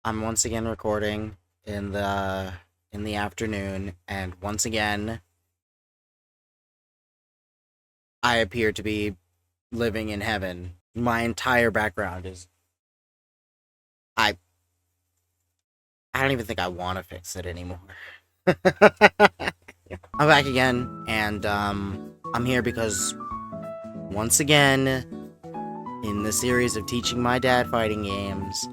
I'm once again recording in the afternoon, and once again I appear to be living in heaven. My entire background is I I don't even think I want to fix it anymore. I'm back again, and I'm here because once again in the series of teaching my dad fighting games,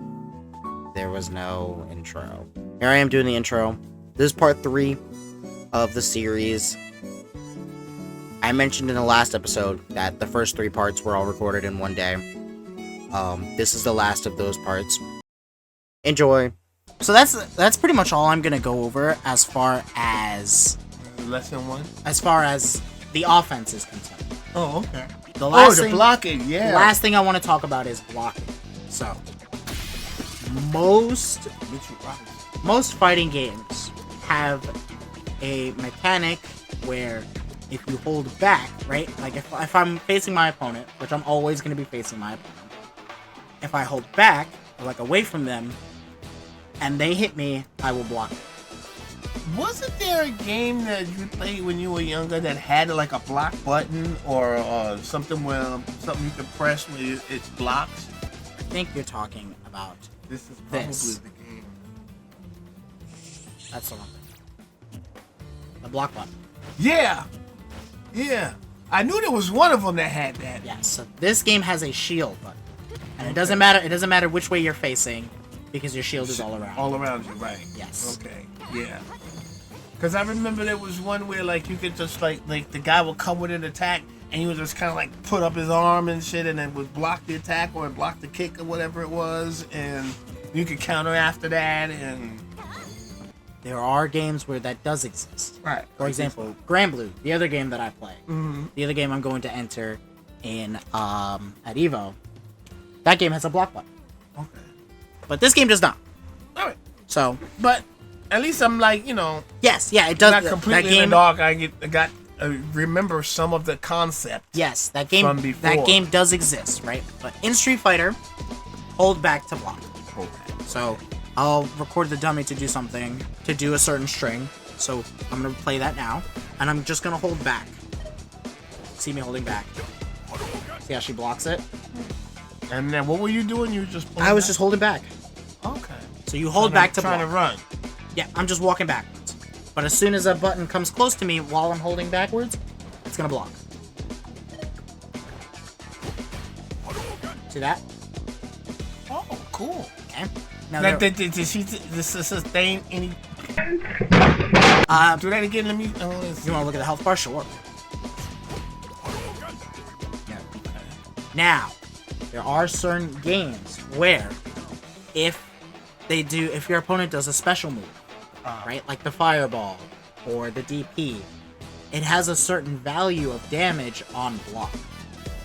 there was no intro. Here I am doing the intro. This is part 3 of the series. I mentioned in the last episode that the first 3 parts were all recorded in one day. This is the last of those parts. Enjoy. So that's pretty much all I'm gonna go over as far as Lesson 1? as far as the offense is concerned. Oh, okay. The last the thing, blocking, yeah. the last thing I want to talk about is blocking. So most fighting games have a mechanic where if you hold back, right? Like if I'm facing my opponent, which I'm always going to be facing my opponent, if I hold back, or like away from them, and they hit me, I will block it. Wasn't there a game that you played when you were younger that had like a block button or something you could press where it blocks? I think you're talking about This is probably This. the game. that's the one thing. The block button. Yeah, yeah. I knew there was one of them that had that. Yeah, so this game has a shield button. And it doesn't matter which way you're facing, because your shield is all around. All around you, right? Yes. Okay. Yeah. Because I remember there was one where like you could just like the guy would come with an attack and he would just kind of like put up his arm and shit and then would block the attack or block the kick or whatever it was, and you could counter after that. And There are games where that does exist. right. For example, Granblue, the other game that I play, Mm-hmm. the other game I'm going to enter in at Evo, that game has a block button, Okay. but this game does not. All right. So But at least I'm like, yes, yeah, it does. not That completely game, in the dark. I remember some of the concept. yes, that game, from before. that game does exist, right? But in Street Fighter, hold back to block. Okay. So I'll record the dummy to do something, to do a certain string. So I'm gonna play that now, and I'm just gonna hold back. See me holding back. See how she blocks it? And then what were you doing? You were just pulling I was back? just holding back. Okay. So you hold back to trying block. to run. Yeah, I'm just walking backwards. But as soon as a button comes close to me while I'm holding backwards, it's gonna block. See that? Oh, cool. Okay. Now Like, there- did she sustain any? Do that again. Let me. you wanna look at the health bar? Sure. Yeah. Now, there are certain games where if your opponent does a special move, right, like the fireball or the DP, it has a certain value of damage on block.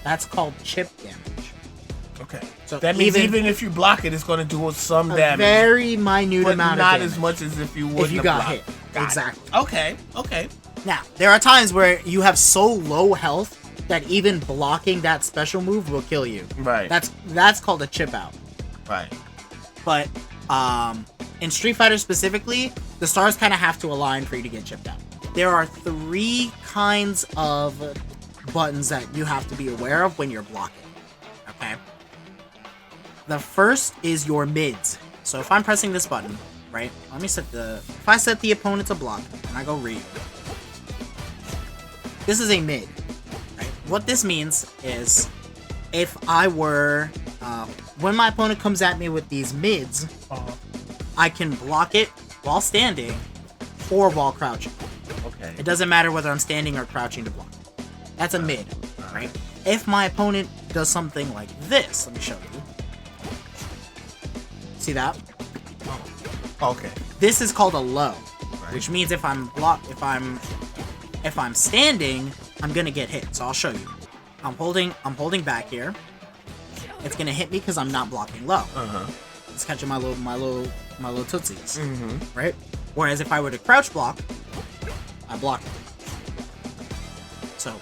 That's called chip damage. Okay. So That means even- even if you block it, it's going to do some A damage, very minute but amount not of damage. as much as if you wouldn't if you have got blocked. hit. Got it. Exactly. Okay. Okay. Now, there are times where you have so low health that even blocking that special move will kill you. Right. That's called a chip out. Right. But in Street Fighter specifically, the stars kind of have to align for you to get chipped out. There are 3 kinds of buttons that you have to be aware of when you're blocking. Okay? The first is your mids. So if I'm pressing this button, right? If I set the opponent to block and I go Ryu, this is a mid. Right? What this means is if I were when my opponent comes at me with these mids, I can block it while standing or while crouching. Okay. It doesn't matter whether I'm standing or crouching to block. That's a mid, right? If my opponent does something like this, let me show you. See that? Okay. This is called a low, Right. which means if I'm standing, I'm gonna get hit. So I'll show you. I'm holding back here. It's gonna hit me because I'm not blocking low. It's catching my little tootsies, right? Whereas if I were to crouch block, I block it. So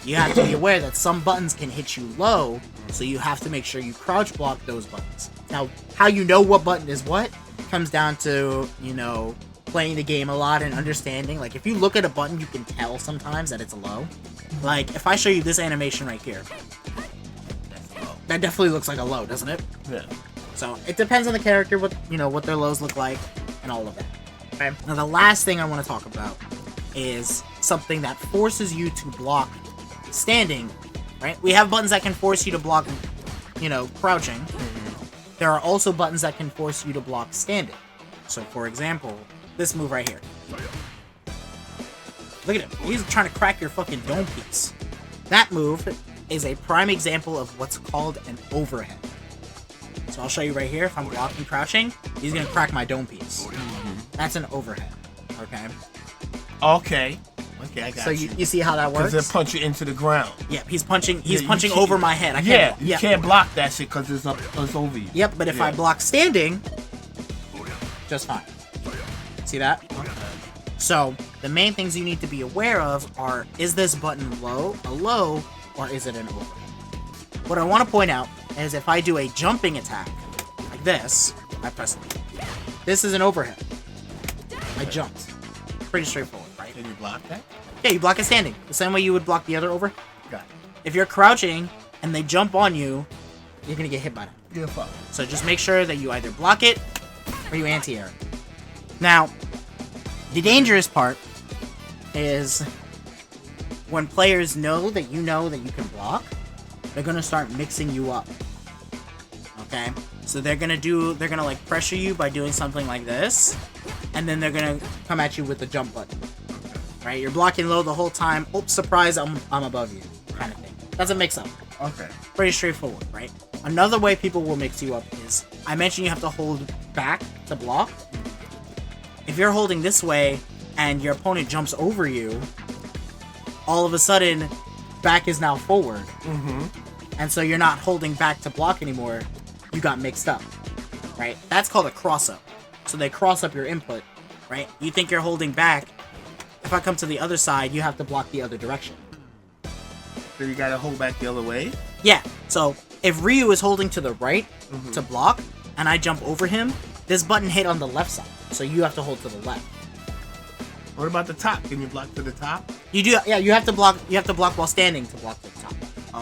you have to be aware that some buttons can hit you low, so you have to make sure you crouch block those buttons. Now, how you know what button is what? comes down to, you know, playing the game a lot and understanding. Like, if you look at a button, you can tell sometimes that it's low. Like, if I show you this animation right here, that definitely looks like a low, doesn't it? Yeah. So, it depends on the character, what, you know, what their lows look like, and all of that. Okay? Now, the last thing I want to talk about is something that forces you to block standing, right? We have buttons that can force you to block, you know, crouching. There are also buttons that can force you to block standing. So, for example, this move right here. Look at him. He's trying to crack your fucking dome piece. That move is a prime example of what's called an overhead. So I'll show you right here. If I'm blocking crouching, he's going to crack my dome piece. That's an overhead. Okay? Okay. Okay, I got So you see how that works? Because they punch you into the ground. Yep, he's punching Yeah, you punching can't- over my head. I Yeah, can't, you can't block that shit because it's over you. Yep, but if I Yeah. block standing, just fine. See that? So, the main things you need to be aware of are, is this button a low, or is it an overhead? What I want to point out is if I do a jumping attack, like this, I press it. This is an overhead. I jumped. Pretty straightforward, right? Can you block that? Yeah, you block it standing. The same way you would block the other overhead. Got it. If you're crouching, and they jump on you, you're going to get hit by that. Get a fuck. So just make sure that you either block it or you anti-air it. Now, the dangerous part is when players know that you can block, they're gonna start mixing you up. Okay? So they're gonna like pressure you by doing something like this, and then they're gonna come at you with the jump button. Right? You're blocking low the whole time. Oh, surprise, I'm above you. Kind of thing. That's a mix-up. Okay. Pretty straightforward, right? Another way people will mix you up is, I mentioned you have to hold back to block. If you're holding this way and your opponent jumps over you, all of a sudden, back is now forward. And so you're not holding back to block anymore. You got mixed up, right? That's called a cross-up. So they cross up your input, right? You think you're holding back. If I come to the other side, you have to block the other direction. So you gotta hold back the other way? Yeah, so if Ryu is holding to the right to block, and I jump over him, this button hit on the left side, so you have to hold to the left. What about the top? Can you block to the top? You do, yeah. You have to block while standing to block to the top.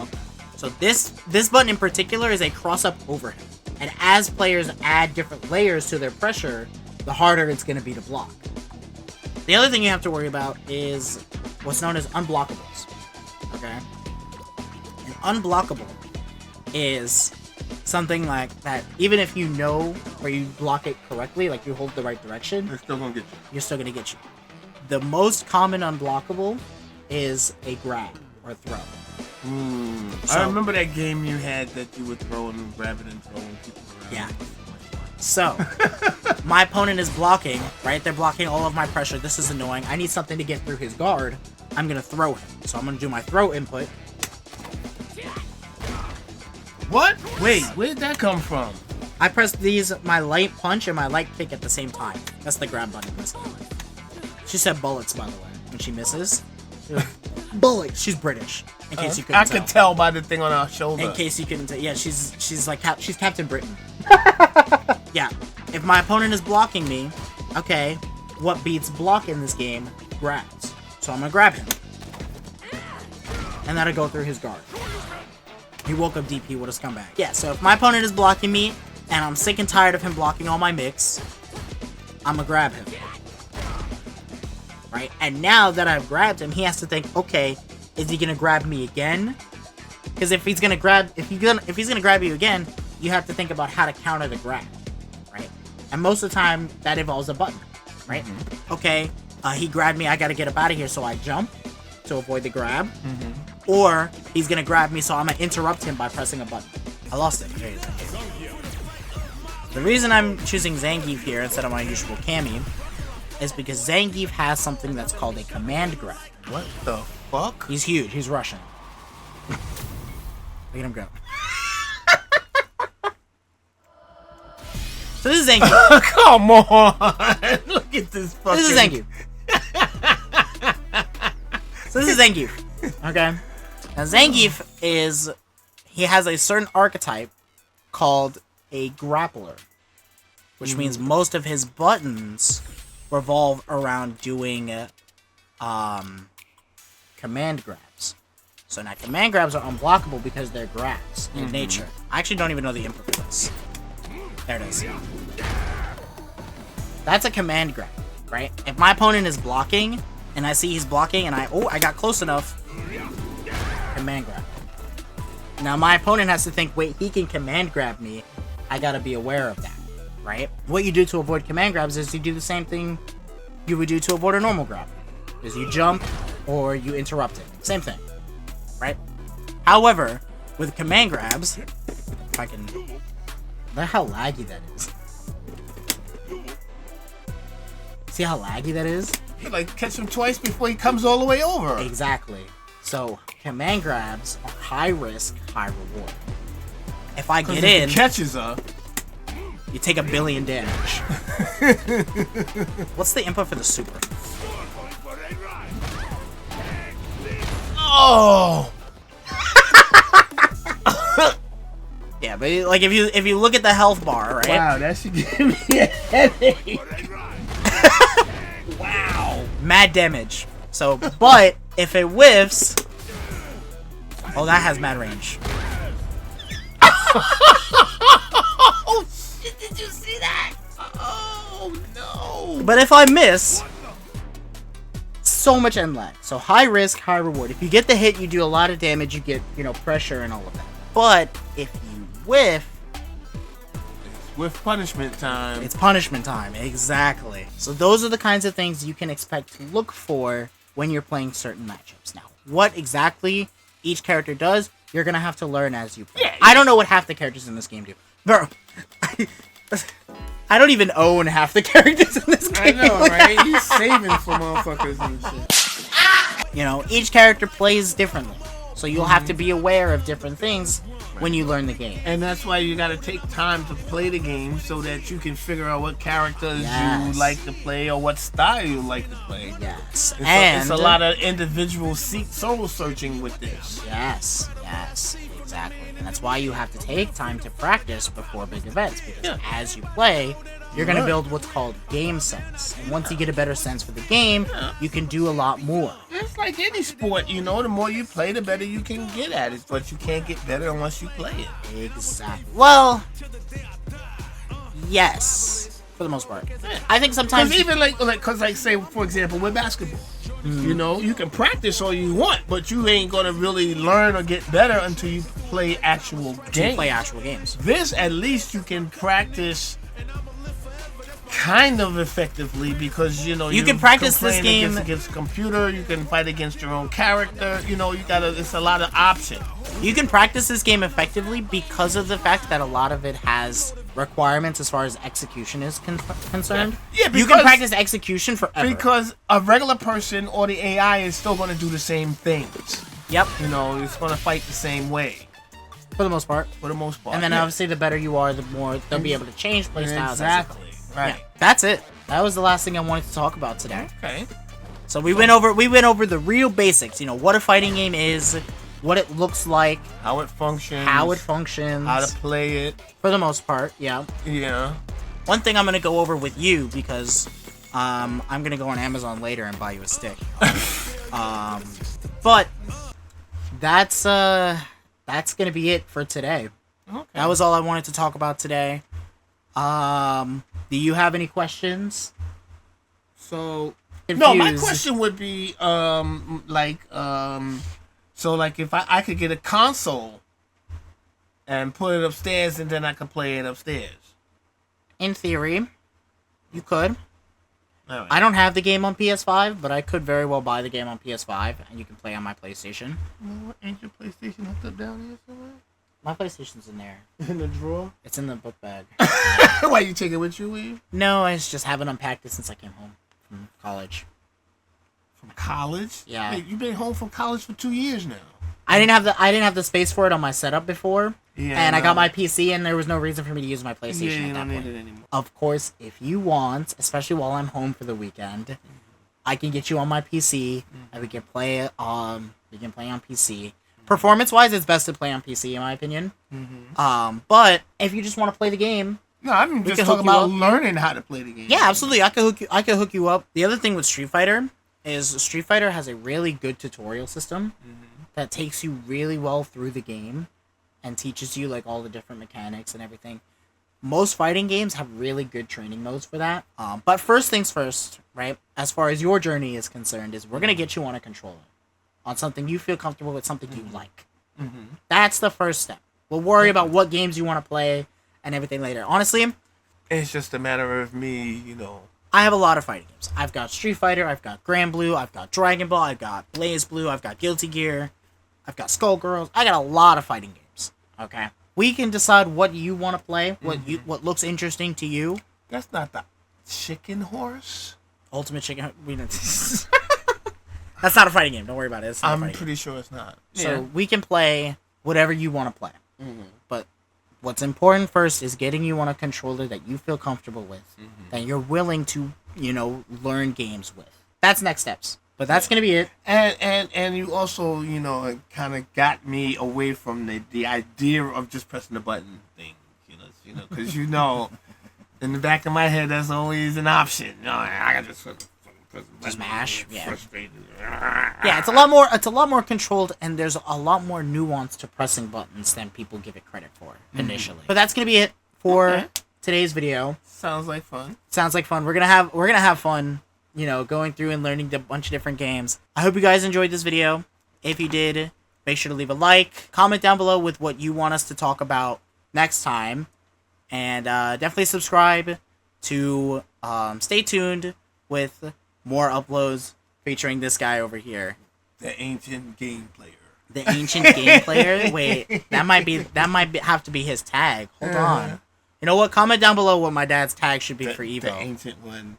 Okay. So this button in particular is a cross-up overhead, and as players add different layers to their pressure, the harder it's going to be to block. The other thing you have to worry about is what's known as unblockables. Okay, an unblockable is something like that. Even if you know where you block it correctly, like you hold the right direction, They're still gonna get you. you're still gonna get you. The most common unblockable is a grab or throw. I remember that game you had that you would throw and grab it and throw and people around. Yeah. So, my opponent is blocking, right? They're blocking all of my pressure. This is annoying. I need something to get through his guard. I'm gonna throw him. So I'm gonna do my throw input. What? Wait, where did that come from? I press my light punch and my light kick at the same time. That's the grab button. She said bullets, by the way, when she misses. Bullets. She's British. In case you couldn't I tell. could tell by the thing on our shoulder. In case you couldn't tell. Yeah, she's she's Captain Britain. Yeah. If my opponent is blocking me, okay, what beats block in this game? Grabs. So I'm gonna grab him. And that'll go through his guard. He woke up DP, what a scumbag. Yeah, so if my opponent is blocking me, and I'm sick and tired of him blocking all my mix, I'm gonna grab him. Right? And now that I've grabbed him, he has to think, okay, is he gonna grab me again? Because if he's gonna grab you again, you have to think about how to counter the grab, right? And most of the time, that involves a button, right? Okay, he grabbed me, I gotta get up out of here, so I jump to avoid the grab. Or he's gonna grab me, so I'm gonna interrupt him by pressing a button. I lost it. There he is. The reason I'm choosing Zangief here instead of my usual Cammy is because Zangief has something that's called a command grab. What the fuck? He's huge. He's Russian. Look at him go. So this is Zangief. Come on! Look at this fucking... This is Zangief. So this is Zangief. Okay? Now Zangief he has a certain archetype called a grappler. which means most of his buttons revolve around doing command grabs. So now command grabs are unblockable because they're grabs in nature. I actually don't even know the input for this. There it is. That's a command grab, right? If my opponent is blocking, and I see he's blocking, and I got close enough, command grab. Now my opponent has to think, wait, he can command grab me. I gotta be aware of that, right? What you do to avoid command grabs is you do the same thing you would do to avoid a normal grab. Is you jump or you interrupt it. Same thing, right? However, with command grabs, if I can... Look how laggy that is. See how laggy that is? You like catch him twice before he comes all the way over. Exactly. So, command grabs are high risk, high reward. If I get in, catches her. You take 1 billion damage. What's the input for the super? Oh! Yeah, but like if you look at the health bar, right? Wow, that should give me a headache. Wow. Mad damage. So, but if it whiffs, oh, that has mad range. Oh shit! Did you see that? Oh no! But if I miss, so much end lag. So high risk, high reward. If you get the hit, you do a lot of damage. You get, pressure and all of that. But if you whiff, with punishment time. It's punishment time, exactly. So those are the kinds of things you can expect to look for when you're playing certain matchups. Now, what exactly each character does, you're gonna have to learn as you play. Yeah. I don't know what half the characters in this game do. Bro, I don't even own half the characters in this game. I know, right? He's saving for motherfuckers and shit. Each character plays differently. So you'll have to be aware of different things when you learn the game. And that's why you gotta take time to play the game so that you can figure out what characters Yes. you like to play or what style you like to play. Yes. It's a lot of individual soul searching with this. Yes, exactly. And that's why you have to take time to practice before big events, because as you play, you're going to build what's called game sense. And once you get a better sense for the game, you can do a lot more. It's like any sport, the more you play, the better you can get at it. But you can't get better unless you play it. Exactly. Well, yes, for the most part. I think sometimes... Because even like say, for example, with basketball, you can practice all you want, but you ain't going to really learn or get better until you play actual games. This, at least you can practice kind of effectively because you can practice this game against a computer. You can fight against your own character. It's a lot of options. You can practice this game effectively because of the fact that a lot of it has requirements as far as execution is concerned. Yeah, you can practice execution forever. Because a regular person or the AI is still going to do the same things. Yep. It's going to fight the same way. For the most part. And then obviously the better you are, the more they'll be able to change playstyles. Exactly. Right. Yeah, that's it. That was the last thing I wanted to talk about today. Okay. So we went over the real basics. What a fighting game is, what it looks like, how it functions, how to play it. For the most part, yeah. Yeah. One thing I'm gonna go over with you because I'm gonna go on Amazon later and buy you a stick. But that's gonna be it for today. Okay. That was all I wanted to talk about today. Do you have any questions? So Confused. no, my question would be so like if I could get a console and put it upstairs and then I could play it upstairs. In theory, you could. All right. I don't have the game on PS5, but I could very well buy the game on PS5 and you can play on my PlayStation. Well, ain't your PlayStation hooked up down here somewhere? My PlayStation's in there. In the drawer? It's in the book bag. Why, you take it with you, Eve? No, I just haven't unpacked it since I came home from college. From college? Yeah. Wait, you've been home from college for 2 years now. I didn't have the space for it on my setup before. Yeah. And I got my PC and there was no reason for me to use my PlayStation Yeah, you at that don't point. need it anymore. Of course, if you want, especially while I'm home for the weekend, I can get you on my PC and we can play it on PC. Performance wise, it's best to play on PC in my opinion. But if you just want to play the game No, I'm We just can talking hook you about up. learning how to play the game. Yeah, absolutely. I could hook you up. The other thing with Street Fighter is Street Fighter has a really good tutorial system that takes you really well through the game and teaches you like all the different mechanics and everything. Most fighting games have really good training modes for that. But first things first, right? As far as your journey is concerned, is we're gonna get you on a controller, on something you feel comfortable with, something you like. That's the first step. We'll worry about what games you want to play and everything later. Honestly, It's just a matter of me, you know. I have a lot of fighting games. I've got Street Fighter, I've got Grand Blue, I've got Dragon Ball, I've got Blaze Blue, I've got Guilty Gear, I've got Skullgirls. I got a lot of fighting games. Okay, we can decide what you want to play, what looks interesting to you. That's not the chicken horse. Ultimate Chicken. We don't. That's not a fighting game. Don't worry about it. It's not a I'm fighting pretty sure it's not. game. So we can play whatever you want to play. But what's important first is getting you on a controller that you feel comfortable with, that you're willing to, learn games with. That's next steps. But that's gonna be it. And you also, kind of got me away from the idea of just pressing the button thing, because in the back of my head that's always an option. I can just press the button. Just mash, yeah. Frustrated. Yeah, it's a lot more controlled, and there's a lot more nuance to pressing buttons than people give it credit for initially. But that's gonna be it for today's video. Sounds like fun. Sounds like fun. We're gonna have fun, going through and learning a bunch of different games. I hope you guys enjoyed this video. If you did, make sure to leave a like, comment down below with what you want us to talk about next time, and definitely subscribe to stay tuned with more uploads featuring this guy over here. The ancient game player. The ancient game player? Wait, that might have to be his tag. Hold on. You know what? Comment down below what my dad's tag should be for Evo. The ancient one.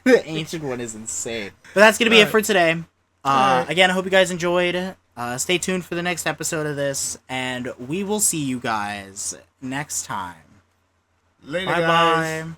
The ancient one is insane. But that's gonna be it for today. Again, I hope you guys enjoyed. Stay tuned for the next episode of this, and we will see you guys next time. Later, Bye guys. bye.